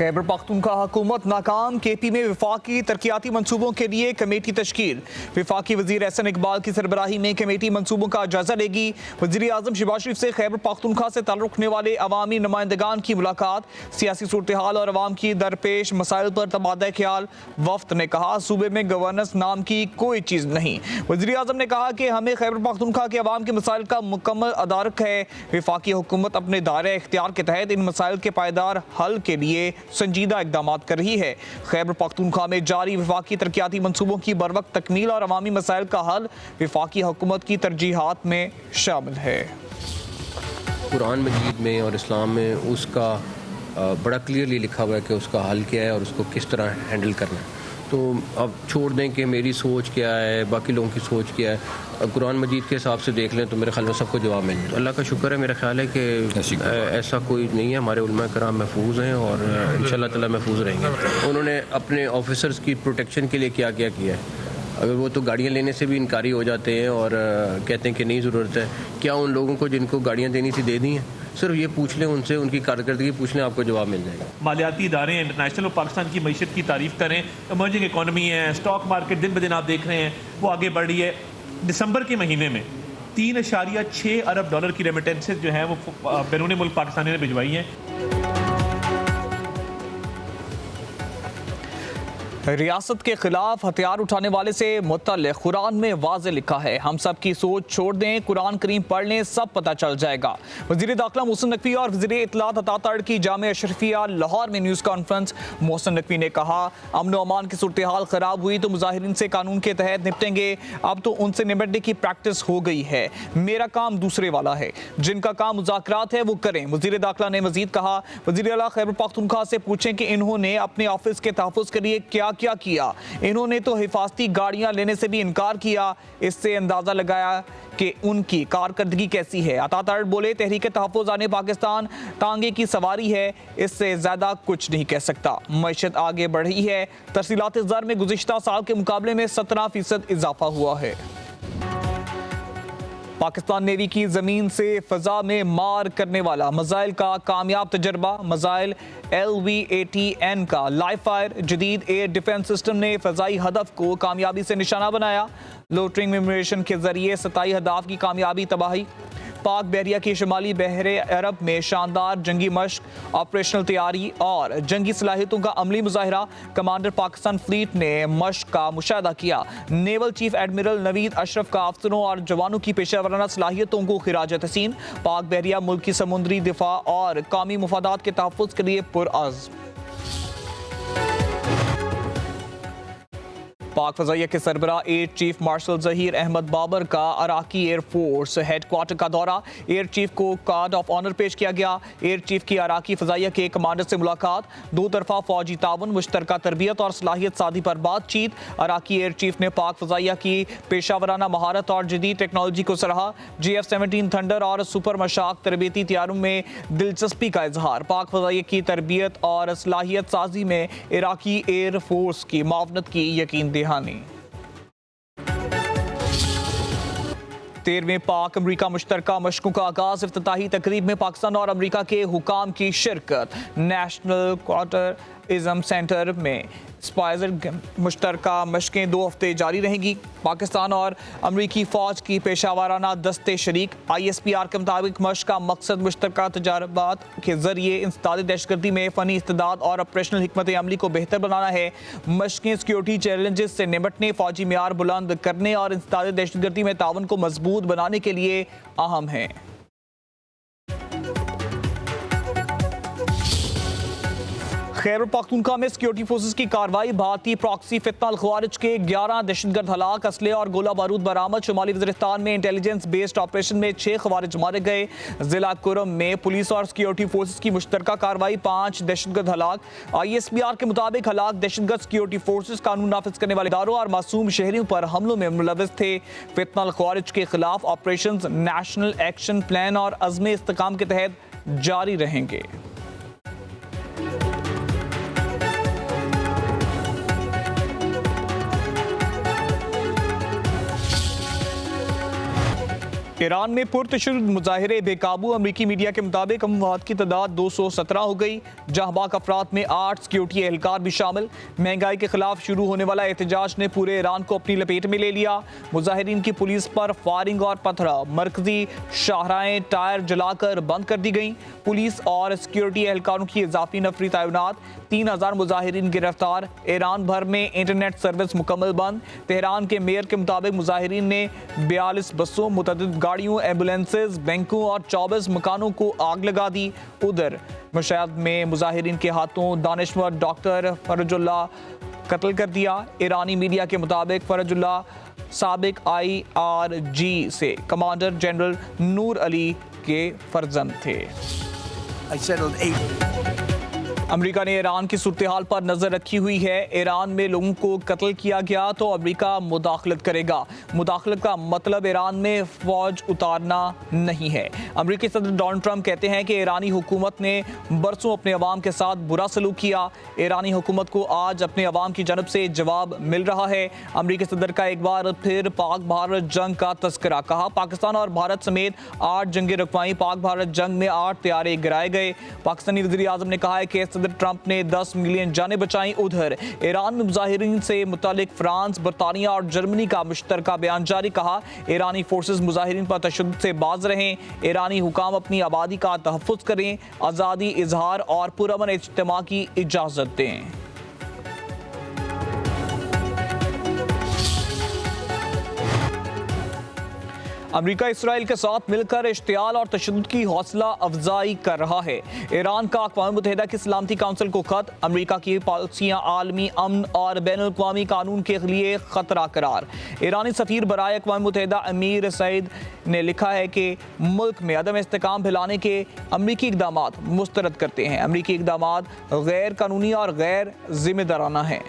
खैबर पख्तूनख्वा हुकूमत नाकाम, KP में वफाकी तरक्याती मनसूबों के लिए कमेटी तश्कील। वफाकी वजीर एहसन इकबाल की सरबराही में कमेटी मनसूबों का जायजा लेगी। वजीर आजम शहबाज शरीफ से खैबर पख्तूनख्वा से ताल्लुक़ रखने वाले अवामी नुमाइंदगान की मुलाकात। सियासी सूरत हाल और अवाम की दरपेश मसाइल पर तबादला ख्याल। वफ्द ने कहा सूबे में गवर्नेंस नाम की कोई चीज़ नहीं। वजीर आजम ने कहा कि हमें खैबर पख्तूनख्वा के अवाम के मसाइल का मुकम्मल अदारक है। वफाकी हुकूमत अपने दायरे इख्तियार के तहत इन मसाइल के पायदार हल के लिए संजीदा इकदाम कर रही है। खैबर पख्तूनख्वा में जारी वफाकी तरक्याती मनसूबों की बरवक्त तकमील और अवामी मसाइल का हल वफाकी हुकूमत की तरजीहात में शामिल है। कुरान मजीद में और इस्लाम में उसका बड़ा क्लियरली लिखा हुआ है कि उसका हल क्या है और उसको किस तरह हैंडल करना है। तो अब छोड़ दें कि मेरी सोच क्या है, बाकी लोगों की सोच क्या है। अब कुरान मजीद के हिसाब से देख लें तो मेरे ख्याल में सबको जवाब मिल जाए। अल्लाह का शुक्र है, मेरा ख्याल है कि ऐसा कोई नहीं है। हमारे उलमा कराम महफूज हैं और इंशाअल्लाह ताला महफूज रहेंगे। उन्होंने अपने ऑफिसर्स की प्रोटेक्शन के लिए क्या क्या किया है। अगर वो तो गाड़ियाँ लेने से भी इनकारी हो जाते हैं और कहते हैं कि नहीं ज़रूरत है, क्या उन लोगों को जिनको गाड़ियाँ देनी थी दे दी हैं? सिर्फ ये पूछ लें उनसे, उनकी कारकर्दगी पूछ लें, आपको जवाब मिल जाएगा। मालियाती इदारे इंटरनेशनल और पाकिस्तान की मैशत की तारीफ करें। इमर्जिंग इकॉनमी है, स्टॉक मार्केट दिन ब दिन आप देख रहे हैं वो आगे बढ़ रही है। दिसंबर के महीने में 3.6 अरब डॉलर की रेमिटेंसेज जो है वो बैरून मुल्क पाकिस्तानी ने भिजवाई हैं। रियासत के खिलाफ हथियार उठाने वाले से मुतल्लिक़ कुरान में वाज़े लिखा है, हम सब की सोच छोड़ दें, कुरान करीम पढ़ लें, सब पता चल जाएगा। वज़ीर दाखिला मोहसिन नकवी और वज़ीर इत्तलात अता तड़ की जामे अशरफिया लाहौर में न्यूज़ कॉन्फ्रेंस। मोहसिन नकवी ने कहा अमन व अमान की सूरत हाल ख़राब हुई तो मुजाहिरीन से कानून के तहत निपटेंगे, अब तो उनसे निपटने की प्रैक्टिस हो गई है, मेरा काम दूसरे वाला है, जिनका काम मुज़ाकरात है वो करें। वज़ीर दाखिला ने मज़ीद कहा वज़ीर आला खैबर पख्तूनख्वा से पूछें कि इन्होंने अपने ऑफिस के तहफ़्फ़ुज़ के लिए क्या क्या किया। इन्होंने तो हिफाजती गाड़ियां लेने से भी इनकार किया, इससे अंदाजा लगाया कि उनकी कारकर्दगी कैसी है। अता तड़ बोले तहरीक तहफ़्फ़ुज़ आने पाकिस्तान तांगे की सवारी है, इससे ज्यादा कुछ नहीं कह सकता। मैशत आगे बढ़ी है, तरसीलात ज़र में गुज़िश्ता साल के मुकाबले में 17% इजाफा हुआ है। पाकिस्तान नेवी की ज़मीन से फ़ज़ा में मार करने वाला मिसाइल का कामयाब तजर्बा। मिसाइल LV-80N का लाइव फायर जदीद एयर डिफेंस सिस्टम ने फ़ज़ाई हदफ को कामयाबी से निशाना बनाया। लोटरिंग मेमोरेशन के जरिए 27 हदाफ की कामयाबी तबाही। पाक बहरिया की शुमाली बहरे अरब में शानदार जंगी मश्क, ऑपरेशनल तैयारी और जंगी सलाहियतों का अमली मुजाहिरा। कमांडर पाकिस्तान फ्लीट ने मश्क का मुशाहिदा किया। Naval chief admiral Naveed Ashraf का अफसरों और जवानों की पेशा वराना सलाहियतों को खिराज तहसीन। पाक बहरिया मुल्क की समुद्री दिफा और कौमी मुफादात के तहफ़्फ़ुज़ के लिए पुरअज़्म। पाक फ़ज़ाइया के सरबरा air chief marshal Zaheer Ahmed Babar का अराकी एयरफोर्स हेडक्वार्टर का दौरा। एयर चीफ को कार्ड ऑफ ऑनर पेश किया गया। एयर चीफ की अराकी फ़ज़ाइया के कमांडर से मुलाकात। दो तरफा फ़ौजी ताउन, मुश्तरका तरबियत और सलाहियत साधी पर बातचीत। अराकी एयर चीफ ने पाक फ़ज़ाइया की पेशा वराना महारत और जदीद टेक्नोलॉजी को सराहा। GF-17 थंडर और सुपर मशाक तरबेती तैयारों में दिलचस्पी का इजहार। पाक फ़ज़ाइया की तरबियत और सलाहियत साजी में इराकी एयर फोर्स की मावनत की यकीन दहानी। 13वें पाक अमरीका मुश्तरका मशकों का आगाज। इफ्तिताही तकरीब में पाकिस्तान और अमरीका के हुकाम की शिरकत। नेशनल क्वार्टरिज्म सेंटर में स्पाइजर मुश्तरका मशकें 2 हफ्ते जारी रहेंगी। पाकिस्तान और अमरीकी फ़ौज की पेशावराना दस्ते शरीक। ISPR के मुताबिक मशक का मकसद मुश्तरका तजारबात के जरिए इंसदाद दहशतगर्दी में फ़नी इस्तेदाद और ऑपरेशनल हिकमत अमली को बेहतर बनाना है। मशकें सिक्योरिटी चैलेंजेस से निपटने, फ़ौजी मेयार बुलंद करने और इंसदाद दहशतगर्दी में ताउन को मजबूत बनाने के लिए अहम हैं। खैबर पख्तूनख्वा में सिक्योरिटी फोर्सेस की कार्रवाई। भारतीय प्रॉक्सी फितना अल ख्वारिज के 11 दहशतगर्द हलाक, असले और गोला बारूद बरामद। शुमाली वज़ीरिस्तान में इंटेलिजेंस बेस्ड ऑपरेशन में 6 ख्वारिज मारे गए। जिला कुरम में पुलिस और सिक्योरिटी फोर्सेस की मुश्तरका कार्रवाई, 5 दहशतगर्द हलाक। ISPR के मुताबिक हलाक दहशतगर्द सिक्योरिटी फोर्सेस कानून नाफिज करने वाले इदारों और मासूम शहरियों पर हमलों में मुलव्वस थे। फितना अल ख्वारिज के खिलाफ ऑपरेशन नेशनल एक्शन प्लान और अज़्म इस्तेकाम के तहत जारी रहेंगे। ईरान में पुरतशद्दुद मुजाहिरे बेकाबू। अमरीकी मीडिया के मुताबिक अमवात की तादाद 217 हो गई, जहां बाक अफराद में 8 सिक्योरिटी एहलकार भी शामिल। महंगाई के खिलाफ शुरू होने वाला एहतजाज ने पूरे ईरान को अपनी लपेट में ले लिया। मुजाहिरीन की पुलिस पर फायरिंग और पथराव, मरकजी शाहराएं टायर जलाकर बंद कर दी गई। पुलिस और सिक्योरिटी एहलकारों की इजाफी नफरी तैनात, 3000 मुजाहिरीन गिरफ्तार। ईरान भर में इंटरनेट सर्विस मुकम्मल बंद। तेहरान के मेयर के मुताबिक मुजाहिरीन ने 42 बसों, मुतअद्दिद गाड़ियों, एम्बुलेंसेज, बैंकों और 24 मकानों को आग लगा दी। उधर मशहद में मुजाहिरीन के हाथों दानिशवर डॉक्टर फरजुल्लाह कत्ल कर दिया। ईरानी मीडिया के मुताबिक फरजुल्लाह साबिक IRG से कमांडर जनरल नूर अली के फर्जंद थे। अमेरिका ने ईरान की सूरत हाल पर नजर रखी हुई है। ईरान में लोगों को कत्ल किया गया तो अमेरिका मुदाखलत करेगा। मुदाखलत का मतलब ईरान में फौज उतारना नहीं है। अमेरिकी सदर डोनाल्ड ट्रंप कहते हैं कि ईरानी हुकूमत ने बरसों अपने अवाम के साथ बुरा सलूक किया। ईरानी हुकूमत को आज अपने अवाम की जानब से जवाब मिल रहा है। अमेरिकी सदर का एक बार फिर पाक भारत जंग का तस्करा, कहा पाकिस्तान और भारत समेत 8 जंगें रुकवाई। पाक भारत जंग में 8 तैयारे गिराए गए। पाकिस्तानी वज़ीर आज़म ने कहा है कि सदर ट्रंप ने 10 मिलियन जानें बचाई। उधर ईरान में मुजाहिरीन से मुतालिक फ्रांस, बरतानिया और जर्मनी का मुश्तरका बयान जारी, कहा ईरानी फोर्सेस मुजाहिरीन पर तशद्दुद से बाज रहें। ईरानी हुकाम अपनी आबादी का तहफ़्फ़ुज़ करें, आज़ादी इजहार और पुरअमन इज्तिमा की इजाज़त दें। अमेरिका इसराइल के साथ मिलकर इश्तियाल और तशद्दुद की हौसला अफजाई कर रहा है। ईरान का अक़वाम मुत्तहिदा की सलामती काउंसिल को खत, अमेरिका की पॉलिसियाँ आलमी अमन और बैनुल-अक़वामी कानून के लिए खतरा करार। ईरानी सफ़ीर बराए अक़वाम मुत्तहिदा अमीर सईद ने लिखा है कि मुल्क में अदम इस्तेकाम फैलाने के अमरीकी इक़दामात मुस्तरद करते हैं। अमरीकी इक़दामात गैर कानूनी और गैर जिम्मेदाराना हैं।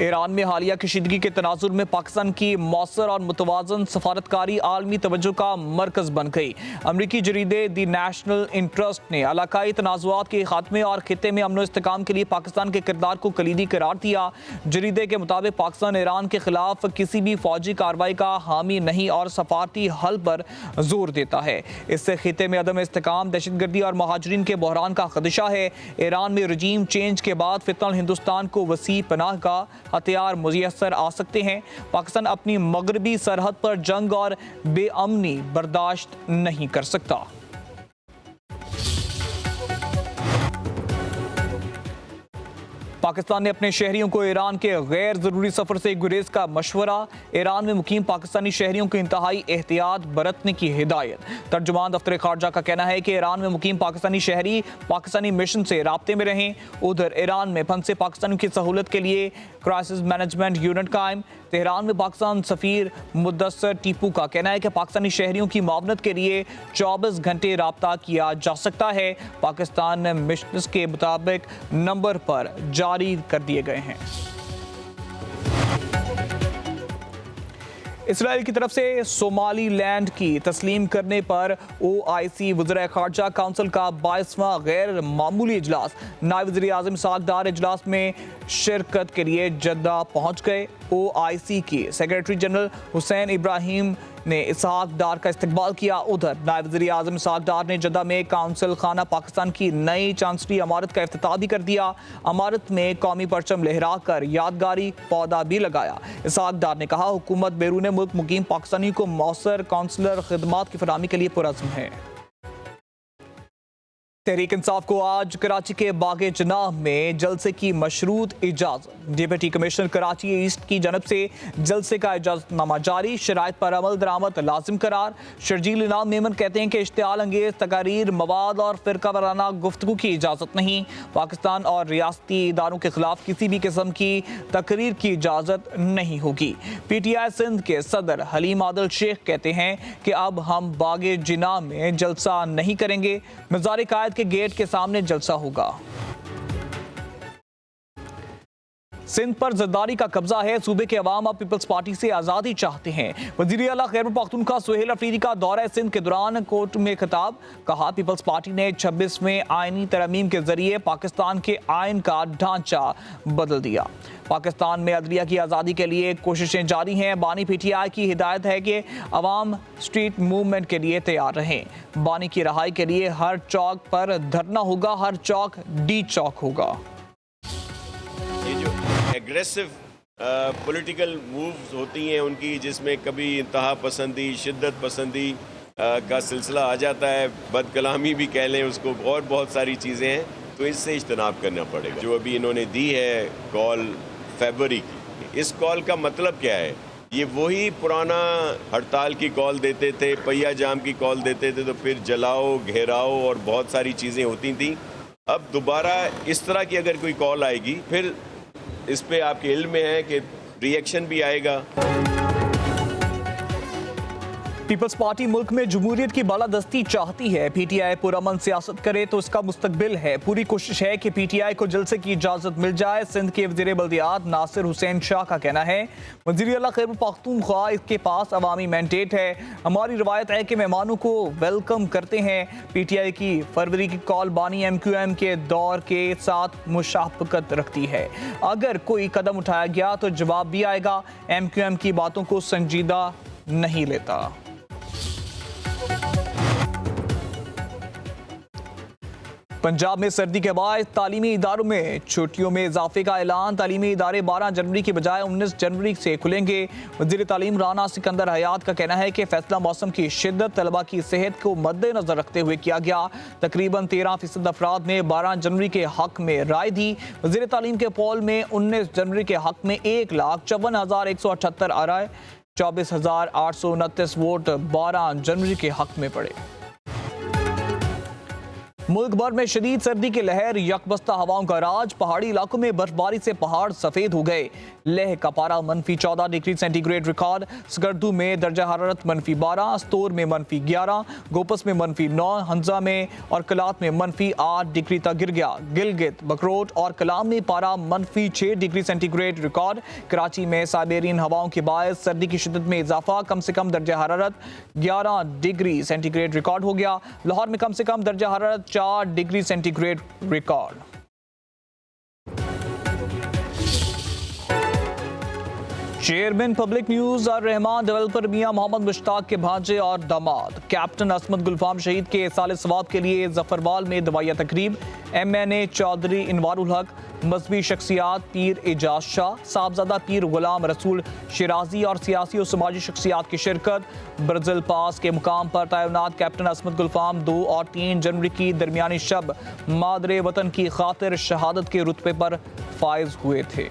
ईरान में हालिया कशीदगी के तनाजुर में पाकिस्तान की मौसर और मुतवाज़न सफारतकारी आलमी तवज्जो का मरकज बन गई। अमरीकी जरीदे दी नेशनल इंटरेस्ट ने इलाकाई तनाज़ुआत के खात्मे और खित्ते में अमन इस्तेकाम के लिए पाकिस्तान के किरदार को कलीदी करार दिया। जरीदे के मुताबिक पाकिस्तान ईरान के खिलाफ किसी भी फौजी कार्रवाई का हामी नहीं और सफारती हल पर जोर देता है। इससे खित्ते में अदम इस्तेकाम, दहशतगर्दी और महाजरीन के बहरान का खदशा है। ईरान में रजीम चेंज के बाद फितरन हिंदुस्तान को वसी पनाह का हथियार मुयस्सर आ सकते हैं। पाकिस्तान अपनी मगरबी सरहद पर जंग और बेअमनी बर्दाश्त नहीं कर सकता। पाकिस्तान ने अपने शहरियों को ईरान के गैर ज़रूरी सफ़र से गुरेज का मशवरा। ईरान में मुकीम पाकिस्तानी शहरियों को इंतहाई एहतियात बरतने की हिदायत। तर्जुमान दफ्तर खारजा का कहना है कि ईरान में मुकीम पाकिस्तानी शहरी पाकिस्तानी मिशन से राब्ते में रहें। उधर ईरान में फंसे पाकिस्तानियों की सहूलत के लिए क्राइसिस मैनेजमेंट यूनिट कायम। तेहरान में पाकिस्तान सफ़ीर मुद्दसर टीपू का कहना है कि पाकिस्तानी शहरियों की मावनत के लिए 24 घंटे राब्ता किया जा सकता है। पाकिस्तान मिशन के मुताबिक नंबर पर जारी कर दिए गए हैं। इसराइल की तरफ से सोमालीलैंड की तस्लीम करने पर OIC वज़ीर ख़ारजा काउंसिल का 22वां गैर मामूली इजलास। नायब वज़ीर आज़म इसहाक डार इजलास में शिरकत के लिए जद्दा पहुँच गए। OIC की सेक्रेटरी जनरल हुसैन इब्राहिम ने इसहाक डार का इस्तकबाल किया। उधर नायब वज़ीर आज़म इसहाक डार ने जद्दा में काउंसिल खाना पाकिस्तान की नई चांसरी इमारत का इफ्तिताह भी कर दिया। इमारत में कौमी परचम लहरा कर यादगारी पौधा भी लगाया। इसहाक डार ने कहा हुकूमत बैरून मुल्क मुकीम पाकिस्तानी को मौसर काउंसलर खिदमात की फराहमी के लिए पुरअज़्म है। तहरीक इंसाफ को आज कराची के बागे जनाब में जलसे की मशरूत इजाज़त। डिप्टी कमिश्नर कराची ईस्ट की जानब से जलसे का इजाज़तनामा जारी, शराइत पर अमल दरामद लाजिम करार। शर्जील इनाम मेमन कहते हैं कि इश्तियाल अंगेज तकारीर, मवाद और फ़िरका वाराना गुफ्तगू की इजाज़त नहीं। पाकिस्तान और रियासती इदारों के खिलाफ किसी भी किस्म की तकरीर की इजाज़त नहीं होगी। PTI सिंध के सदर हलीम आदिल शेख कहते हैं कि अब हम बागे जिना में जलसा नहीं करेंगे, मज़ार कायद के गेट के सामने जलसा होगा। सिंध पर जरदारी का कब्जा है, सूबे के अवाम अब पीपल्स पार्टी से आज़ादी चाहते हैं। वज़ीर आला खैबर पख्तूनख्वा सुहेल अफरीदी का दौरा सिंध के दौरान कोर्ट में खिताब, कहा पीपल्स पार्टी ने 26वें आईनी तरमीम के जरिए पाकिस्तान के आइन का ढांचा बदल दिया। पाकिस्तान में अदलिया की आज़ादी के लिए कोशिशें जारी हैं। बानी पीटीआई की हिदायत है कि अवाम स्ट्रीट मूवमेंट के लिए तैयार रहें। बानी की रहाई के लिए हर चौक पर धरना होगा, हर चौक डी चौक होगा। ये जो एग्रेसिव पॉलिटिकल मूव्स होती हैं उनकी, जिसमें कभी इंतहा पसंदी, शिद्दत पसंदी का सिलसिला आ जाता है, बदकलामी भी कह लें उसको, और बहुत सारी चीज़ें हैं, तो इससे इज्तनाब करना पड़ेगा। जो अभी इन्होंने दी है कॉल फरवरी की, इस कॉल का मतलब क्या है? ये वही पुराना हड़ताल की कॉल देते थे, पहिया जाम की कॉल देते थे, तो फिर जलाओ, घेराओ और बहुत सारी चीज़ें होती थी। अब दोबारा इस तरह की अगर कोई कॉल आएगी, फिर इस पे आपके इल्म में है कि रिएक्शन भी आएगा। पीपल्स पार्टी मुल्क में जमहूरियत की बालादस्ती चाहती है। पीटीआई पुरअमन सियासत करे तो इसका मुस्तकबिल है। पूरी कोशिश है कि पीटीआई को जलसे की इजाजत मिल जाए। सिंध के वज़ीर बल्दियात नासिर हुसैन शाह का कहना है, वज़ीर आला खैबर पख्तूनख्वा इसके पास अवामी मैंडेट है। हमारी रवायत है कि मेहमानों को वेलकम करते हैं। पीटीआई की फरवरी की कॉल बानी MQM के दौर के साथ मुशाबकत रखती है। अगर कोई कदम उठाया गया तो जवाब भी आएगा। MQM की बातों को संजीदा नहीं लेता। पंजाब में सर्दी के बाद तालीमी इदारों में छुट्टियों में इजाफे का ऐलान। तालीमी इदारे 12 जनवरी की बजाय 19 जनवरी से खुलेंगे। वज़ीर तालीम राना सिकंदर हयात का कहना है कि फैसला मौसम की शिद्दत, तलबा की सेहत को मद्देनजर रखते हुए किया गया। तकरीबन 13% अफराद ने 12 जनवरी के हक में राय दी। वज़ीर तालीम के पोल में 19 जनवरी के हक में 1,54,178 आराय, 24,829 वोट 12 जनवरी के हक में पड़े। मुल्क भर में शदीद सर्दी की लहर, यकबस्ता हवाओं का राज। पहाड़ी इलाकों में बर्फबारी से पहाड़ सफेद हो गए। लेह का पारा -14 डिग्री सेंटीग्रेड रिकॉर्ड। स्कर्दू में दर्जा हरारत -12, स्तोर में -11, गोपस में -9, हंजा में और कलात में -8 डिग्री तक गिर गया। गिलगित, बकरोट और कलाम में पारा -6 डिग्री सेंटीग्रेड रिकॉर्ड। कराची में साइबेरियन हवाओं के बायस सर्दी की शिद्दत में इजाफा, कम से कम दर्जा हरारत 11 डिग्री सेंटीग्रेड रिकॉर्ड हो गया। लाहौर में कम से कम दर्जा हरारत 4 degree centigrade record. Chairman public news और रहमान डेवलपर मियां मोहम्मद मुश्ताक के भांजे और दामाद कैप्टन असमत गुलफाम शहीद के साल सवाब के लिए जफरवाल में दवाइया तकरीब। MNA चौधरी इनवारुल हक, मजहबी शख्सियात पीर एजाज शाह, साहबजादा पीर गुलाम रसूल शिराजी और सियासी और समाजी शख्सियात की शिरकत। ब्रजिल पास के मुकाम पर तैनात कैप्टन असमत गुलफाम 2 और 3 जनवरी की दरमियानी शब मादरे वतन की खातिर शहादत के रुतबे पर फायज हुए थे।